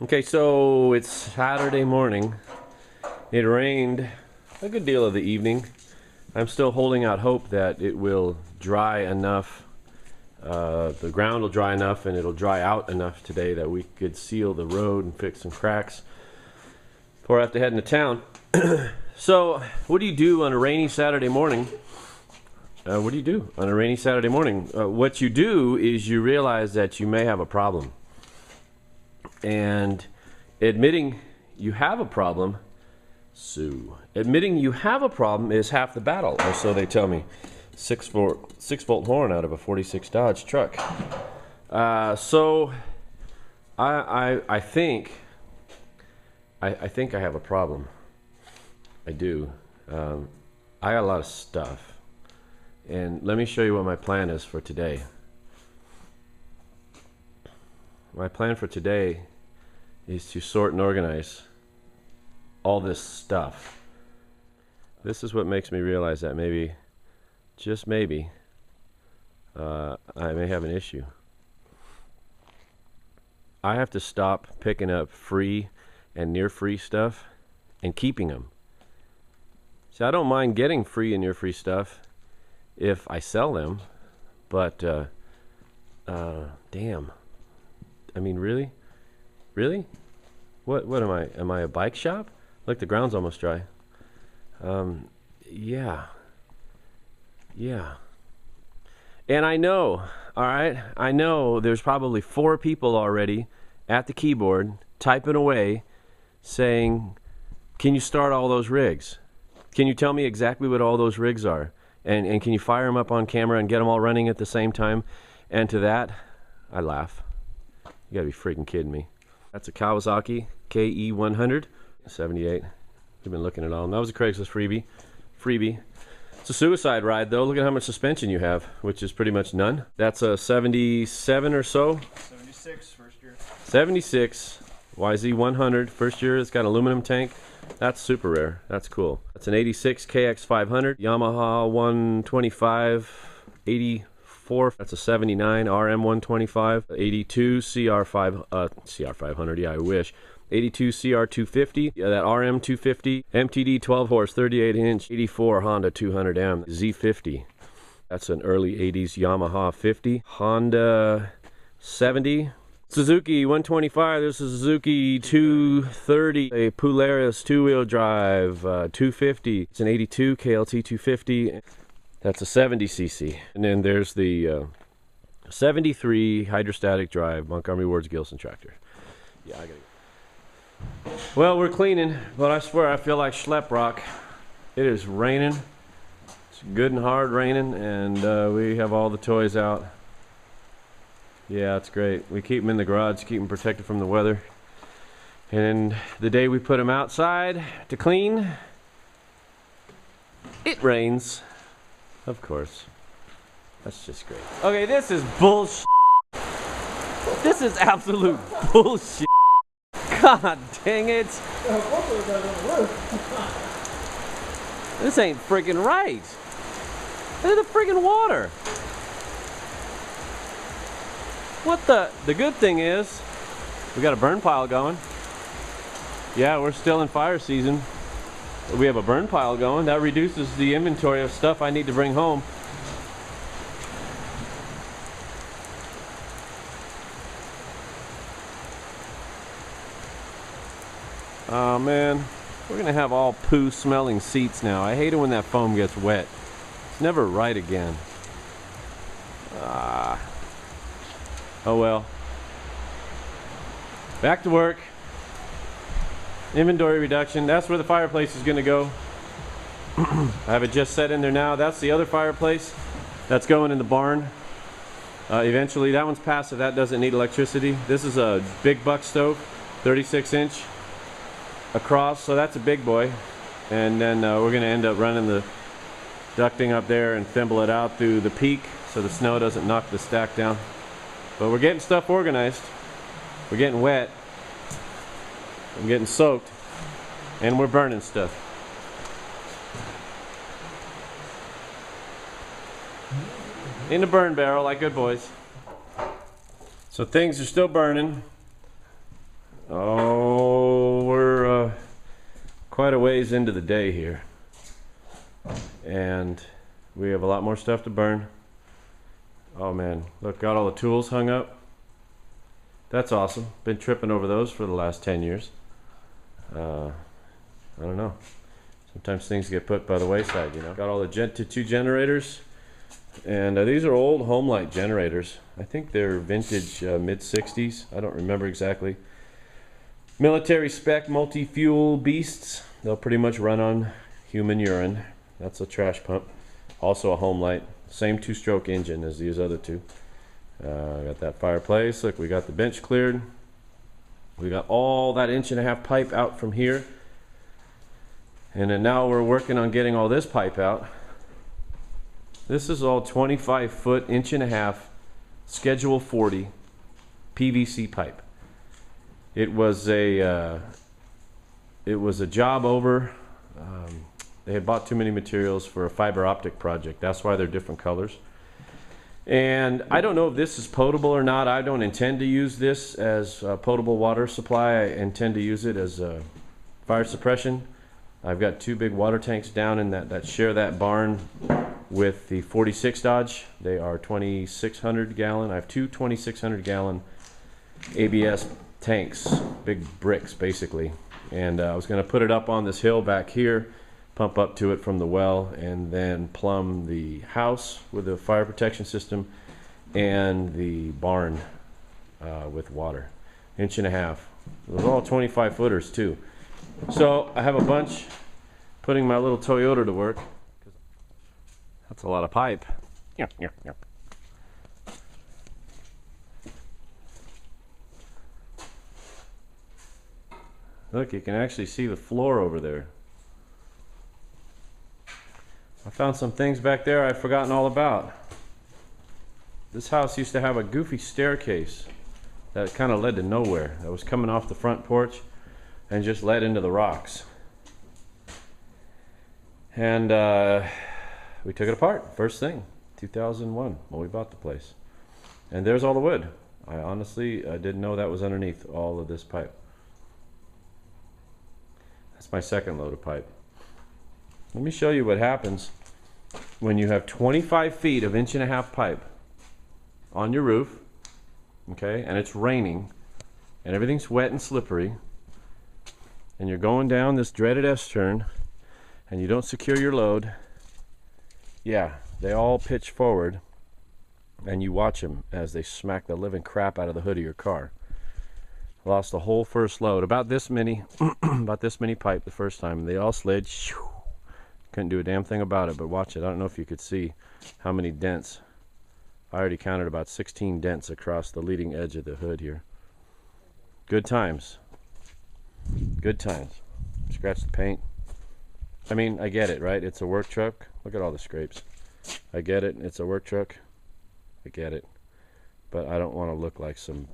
Okay, so it's Saturday morning. It rained a good deal of the evening. I'm still holding out hope that it will dry enough. The ground will dry enough and it'll dry out enough today that we could seal the road and fix some cracks before I have to head into town. So, what do you do on a rainy Saturday morning? What do you do on a rainy Saturday morning? What you do is you realize that you may have a problem. And admitting you have a problem, admitting you have a problem is half the battle, or so they tell me. 6-volt horn out of a 46 Dodge truck. So I think I have a problem. I do. I got a lot of stuff, and let me show you what my plan is for today. My plan for today is to sort and organize all this stuff. This is what makes me realize that maybe, just maybe, I may have an issue. I have to stop picking up free and near free stuff and keeping them. See, I don't mind getting free and near free stuff if I sell them, but damn. I mean, really? Really? What am I? Am I a bike shop? Look, the ground's almost dry. Yeah. And I know, all right, I know there's probably 4 people already at the keyboard typing away saying, can you start all those rigs? Can you tell me exactly what all those rigs are? And can you fire them up on camera and get them all running at the same time? And to that, I laugh. You gotta be freaking kidding me. That's a Kawasaki KE100 78. We've been looking at all. And that was a Craigslist freebie. It's a suicide ride though. Look at how much suspension you have, which is pretty much none. That's a 77 or so. 76 first year. 76 YZ100 first year. It's got an aluminum tank. That's super rare. That's cool. That's an 86 KX500 Yamaha 125 84. That's a 79 RM125 82 CR500. Yeah, I wish. 82 CR250. Yeah, that RM250 MTD 12 horse 38 inch 84 Honda 200M Z50. That's an early 80s Yamaha 50. Honda 70. Suzuki 125. This is Suzuki 230. A Polaris 2-wheel drive 250. It's an 82 KLT 250. That's a 70cc. And then there's the 73 hydrostatic drive Montgomery Ward's Gilson tractor. Yeah, I gotta go. Well, we're cleaning, but I swear I feel like schlep rock. It is raining. It's good and hard raining, and we have all the toys out. Yeah, it's great. We keep them in the garage, keep them protected from the weather. And the day we put them outside to clean, it rains. Of course. That's just great. Okay, this is bullshit. This is absolute bullshit. God dang it. This ain't freaking right. Look at the freaking water. What the good thing is, we got a burn pile going. Yeah, we're still in fire season. We have a burn pile going. That reduces the inventory of stuff I need to bring home. Oh man, we're gonna have all poo smelling seats now. I hate it when that foam gets wet. It's never right again. Oh well. Back to work. Inventory reduction. That's where the fireplace is gonna go. I have it just set in there now. That's the other fireplace. That's going in the barn. Eventually, that one's passive. That doesn't need electricity. This is a big buck stove, 36 inch. Across, so that's a big boy, and then we're going to end up running the ducting up there and thimble it out through the peak so the snow doesn't knock the stack down. But we're getting stuff organized. We're getting wet. I'm getting soaked, and we're burning stuff. In the burn barrel like good boys. So things are still burning. Oh, we're quite a ways into the day here, and we have a lot more stuff to burn. Oh man, look, got all the tools hung up. That's awesome. Been tripping over those for the last 10 years. I don't know. Sometimes things get put by the wayside, you know. Got all the Gen 2 generators, and these are old Homelite generators. I think they're vintage mid-60s. I don't remember exactly. Military spec multi-fuel beasts. They'll pretty much run on human urine. That's a trash pump. Also a Homelite. Same two-stroke engine as these other two. Got that fireplace. Look, we got the bench cleared. We got all that 1.5-inch pipe out from here. And then now we're working on getting all this pipe out. This is all 25-foot, 1.5-inch, Schedule 40 PVC pipe. It was a job over. They had bought too many materials for a fiber optic project. That's why they're different colors. And I don't know if this is potable or not. I don't intend to use this as potable water supply. I intend to use it as fire suppression. I've got 2 big water tanks down in that share that barn with the 46 Dodge. They are 2,600 gallon. I have 2 2,600 gallon ABS tanks, big bricks basically. And I was going to put it up on this hill back here, pump up to it from the well, and then plumb the house with a fire protection system and the barn with water. 1.5 inch. Those are all 25 footers too. So I have a bunch putting my little Toyota to work. That's a lot of pipe. Look, you can actually see the floor over there. I found some things back there I'd forgotten all about. This house used to have a goofy staircase that kind of led to nowhere. That was coming off the front porch and just led into the rocks. And we took it apart, first thing, 2001, when we bought the place. And there's all the wood. I honestly didn't know that was underneath all of this pipe. That's my second load of pipe. Let me show you what happens when you have 25 feet of 1.5 inch pipe on your roof, okay, and it's raining, and everything's wet and slippery, and you're going down this dreaded S-turn, and you don't secure your load. Yeah, they all pitch forward, and you watch them as they smack the living crap out of the hood of your car. Lost the whole first load, about this many, about this many pipe the first time, and they all slid. Shoo. Couldn't do a damn thing about it, but watch it. I don't know if you could see how many dents. I already counted about 16 dents across the leading edge of the hood here. Good times. Good times. Scratch the paint. I mean, I get it, right? It's a work truck. Look at all the scrapes. I get it. It's a work truck. I get it. But I don't want to look like some...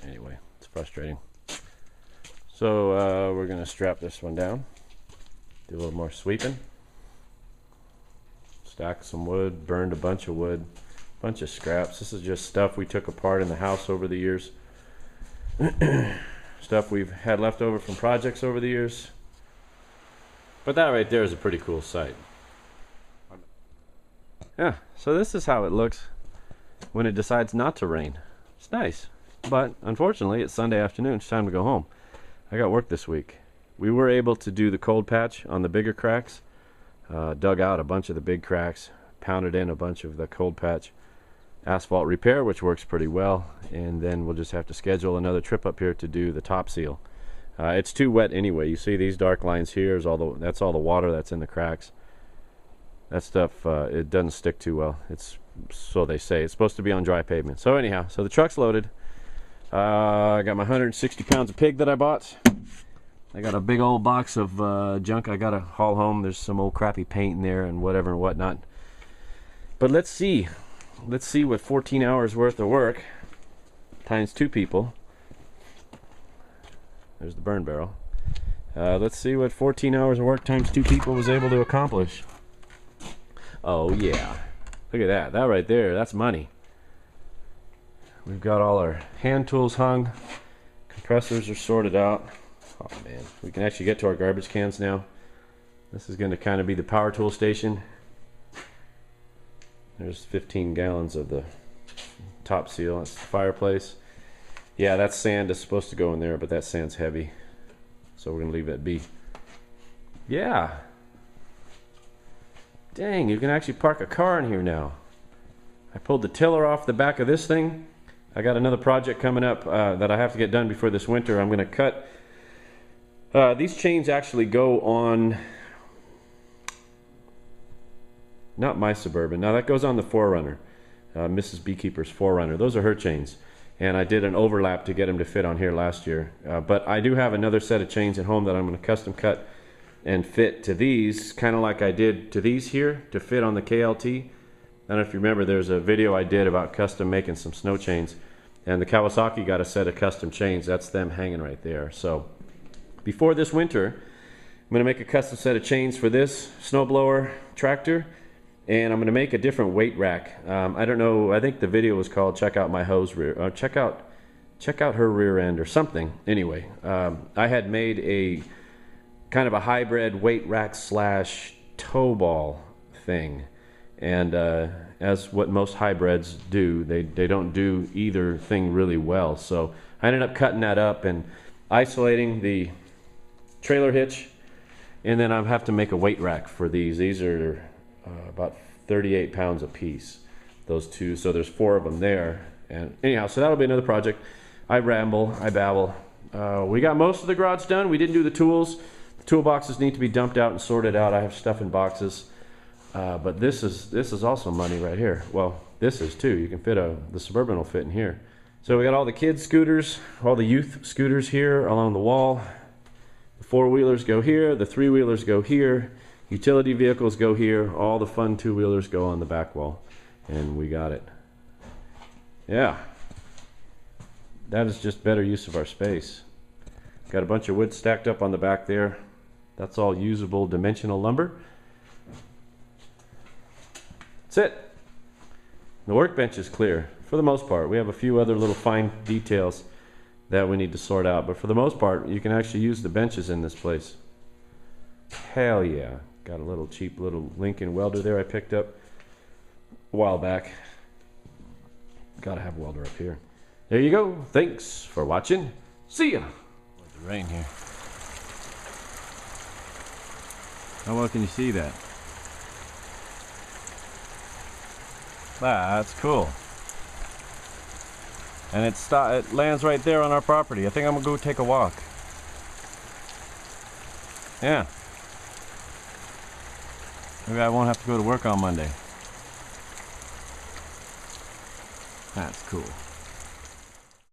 Anyway, it's frustrating. So we're going to strap this one down. Do a little more sweeping. Stacked some wood. Burned a bunch of wood. Bunch of scraps. This is just stuff we took apart in the house over the years. Stuff we've had left over from projects over the years. But that right there is a pretty cool sight. Yeah, so this is how it looks when it decides not to rain. It's nice. But unfortunately, it's Sunday afternoon. It's time to go home. I got work this week. We were able to do the cold patch on the bigger cracks. Dug out a bunch of the big cracks. Pounded in a bunch of the cold patch asphalt repair, which works pretty well. And then we'll just have to schedule another trip up here to do the top seal. It's too wet anyway. You see these dark lines here. That's all the water that's in the cracks. That stuff, it doesn't stick too well. It's, so they say. It's supposed to be on dry pavement. So anyhow, so the truck's loaded. I got my 160 pounds of pig that I bought. I got a big old box of junk I gotta haul home. There's some old crappy paint in there and whatever and whatnot. But let's see what 14 hours worth of work times 2 people. There's the burn barrel. Let's see what 14 hours of work times 2 people was able to accomplish. Oh yeah, look at that. That right there, that's money. We've got all our hand tools hung. Compressors are sorted out. Oh man, we can actually get to our garbage cans now. This is going to kind of be the power tool station. There's 15 gallons of the top seal. That's the fireplace. Yeah, that sand is supposed to go in there, but that sand's heavy, so we're going to leave that be. Yeah. Dang, you can actually park a car in here now. I pulled the tiller off the back of this thing. I got another project coming up that I have to get done before this winter. I'm going to cut. These chains actually go on, not my Suburban. Now that goes on the 4Runner, Mrs. Beekeeper's 4Runner. Those are her chains. And I did an overlap to get them to fit on here last year. But I do have another set of chains at home that I'm going to custom cut and fit to these, kind of like I did to these here, to fit on the KLT. I don't know if you remember, there's a video I did about custom making some snow chains. And the Kawasaki got a set of custom chains. That's them hanging right there. So before this winter, I'm going to make a custom set of chains for this snowblower tractor. And I'm going to make a different weight rack. I don't know, I think the video was called Check Out My Hose Rear, check out her rear end or something. Anyway, I had made a kind of a hybrid weight rack slash tow ball thing. And as what most hybrids do, they don't do either thing really well. So I ended up cutting that up and isolating the trailer hitch. And then I have to make a weight rack for these. These are about 38 pounds a piece, those two. So there's 4 of them there. And anyhow, so that'll be another project. I ramble, I babble. We got most of the garage done. We didn't do the tools. The toolboxes need to be dumped out and sorted out. I have stuff in boxes. But this is also money right here. Well, this is too. You can fit the Suburban will fit in here. So we got all the kids' scooters, all the youth scooters here along the wall. The 4-wheelers go here. The 3-wheelers go here. Utility vehicles go here. All the fun 2-wheelers go on the back wall. And we got it. Yeah. That is just better use of our space. Got a bunch of wood stacked up on the back there. That's all usable dimensional lumber. That's it. The workbench is clear for the most part. We have a few other little fine details that we need to sort out, but for the most part you can actually use the benches in this place. Hell yeah. Got a little cheap little Lincoln welder there I picked up a while back. Gotta have a welder up here. There you go. Thanks for watching. See ya. The rain here. How well can you see that? That's cool. And it lands right there on our property. I think I'm gonna go take a walk. Yeah. Maybe I won't have to go to work on Monday. That's cool.